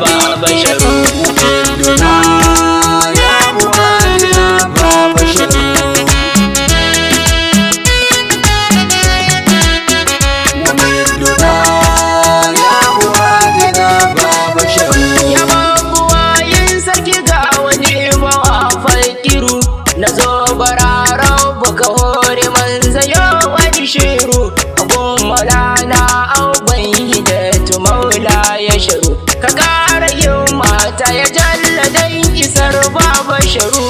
baba sharu. Mumidina ya muradina baba sharu. Mumidina ya muradina baba sharu. Ya mabuwayin sarki ga wani mawafakiru, na zo bararau baka hore manzayo wani shiru. Abun malana auban hidatu maula ya sharu, ka kara yin mata ya jalla dan isar baba sharu.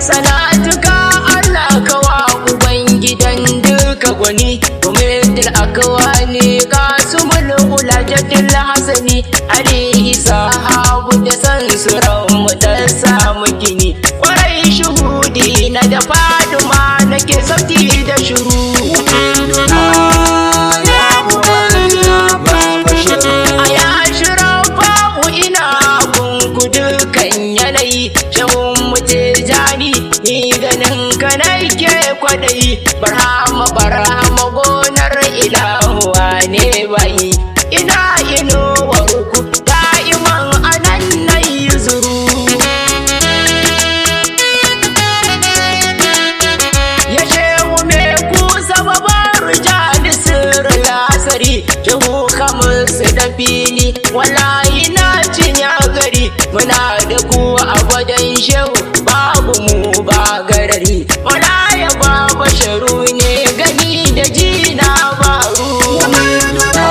Salatuka Allah kawa ubangidan duka gwani, Mumidil akwani kasumul ulajatil hasani, alaihi sahabu da san suran mu ta samu gini. Kwarai shuhudi na da faduma nake sauti da shuru. Mumidina ya muradina baba sharu. A ya shirin fa'u ina gunku dukan yanayi, shahun mutijani ni ganin ka nake kwadayi. Barhama gonar ilahuwa ne bayi, ina inuwar ku da'iman anan na yi zuru. Ya shehu me ku sababar rijali sirri lasari, shehu kamar su da fili wallahi na cinya gari. Muna da ku a gwadon shehu babu mu ba garari, walaya baba sharu ne gani da jina baru. Mumidina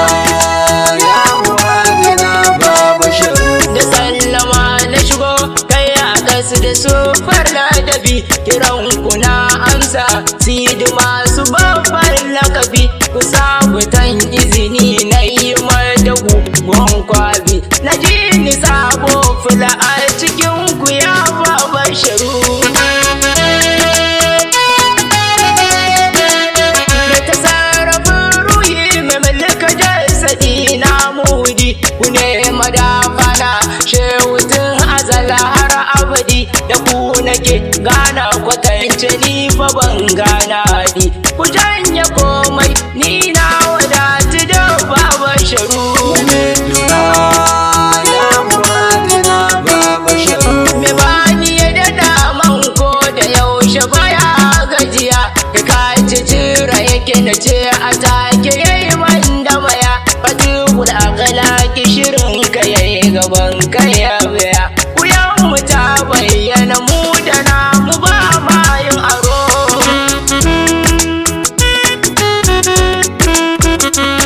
ya muradina baba sharu. Da sallama na shigo kai a kasu da sufar ladabi, kiran ku na amsa sidi masu babbar lakabi. Ku sabutan izini na yi madagu gwankwabi, na ji ni sabo fula a cikin ku ya baba sharu. Da ta sarrafin ruhi mai mallaka jasadi na mudi, ku ne madafana shehutun azala har abadi. Da ku nake gana kwatance ni fa ban gana di, ku janye komai ni na wadatu da baba sharu. Mumidina ya muradina baba sharu. Me bani ya dada man ko da yaushe baya gajiya, ka kaci jira yake na ce a take yayi man da maya. Batulu Al Gazawi shirin ka yayi gaban ka ya biya, wuyan mu ta bayyana mu da namu ba ma yin aro.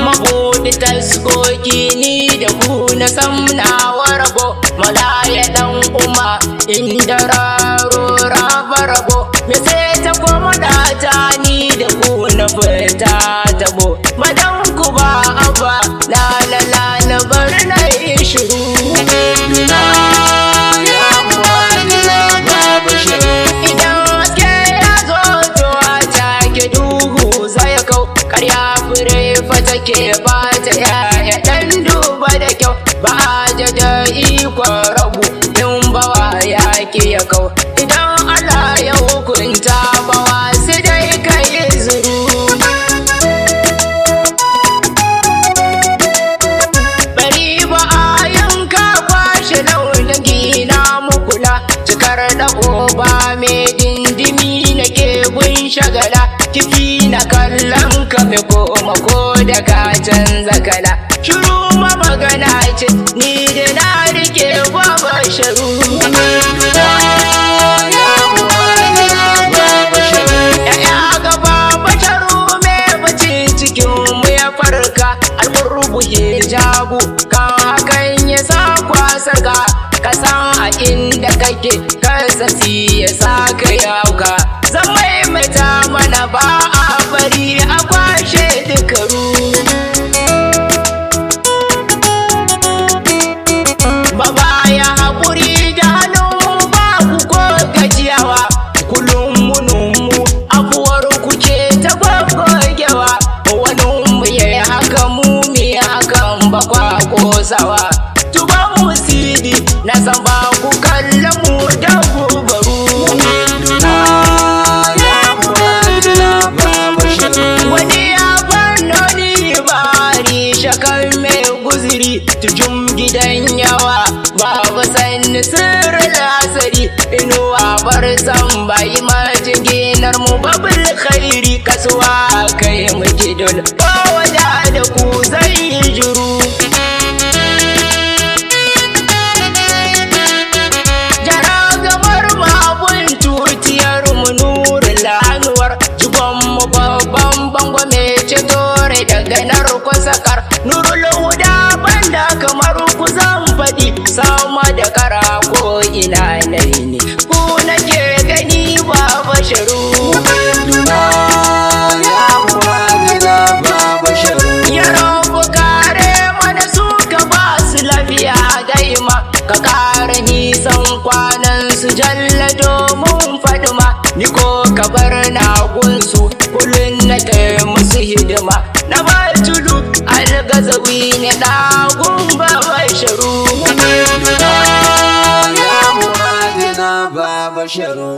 Mabuɗi taskoki ni da ku na samna warabo, malaya dan umma inda raro raba rabo. Me sai ta koma da ta ni da ku na fita tabo, madan ku ba abba la la la la bar na yi shiru. Mumidina ya muradina baba sharu. Idan haske ya zo to a take duhu zai kau, karya fure fa take ba ta yaya dan duba da kyau. Ba da ikon rabu in bawa ya ki ya kau, idan Allah ya hukunta bawa sai dai kai zuru. Bari ba a yanka kwashe launin gina mukula, cikar da oba mai dindimi na gun shagala. Kifi na kallon ka mai koma ko da ka canza kala, shiru ma magana ce ni da na rike baba sharu. Mumidina ya muradina baba sharu. Ya'ya ga baba sharu me bace cikin mu ya farka, alƙurbu hijabu kan hakan ya sa kwasar ka san a inda kake kasasi ya sa ka yauka. Zan maimaita mana ba a bari a kwashe dukaru. Baba ya haƙuri da halin ba ku ko gajiyawa, kullum munummu abuwar ku ce ta gwagwagewa. Wani mu yayi haka mu mi hakan ba kwa kosawa. Tuban mu sidi na san ba ku kallon mu da gubaru. Mumidina ya muradina baba sharu. Wani ya fannoni ba tujum gidan yawa babu sanni sirrin asari inuwa bar san bai majiginar mu babul khairi kasuwa kai mu gidul wada da ku zai juru jaragamar mabun tutiyar mu nurul anwar jigon mu babban bango mai cetore daga narko sakar nurul huda banda kamar ku zan faɗi sama da kara ko ina nai ne ku nake gani ba basharu ya mu'adina ba basharu ya rabu kare mana suka ba su lafiya daima ka kare nisan kwanan su jalla domin fadima ni ko ka bar na gunsu kullun na kai musu hidima na Batulu Al Gazawi ne na gumba basharu ya mu'adina ba basharu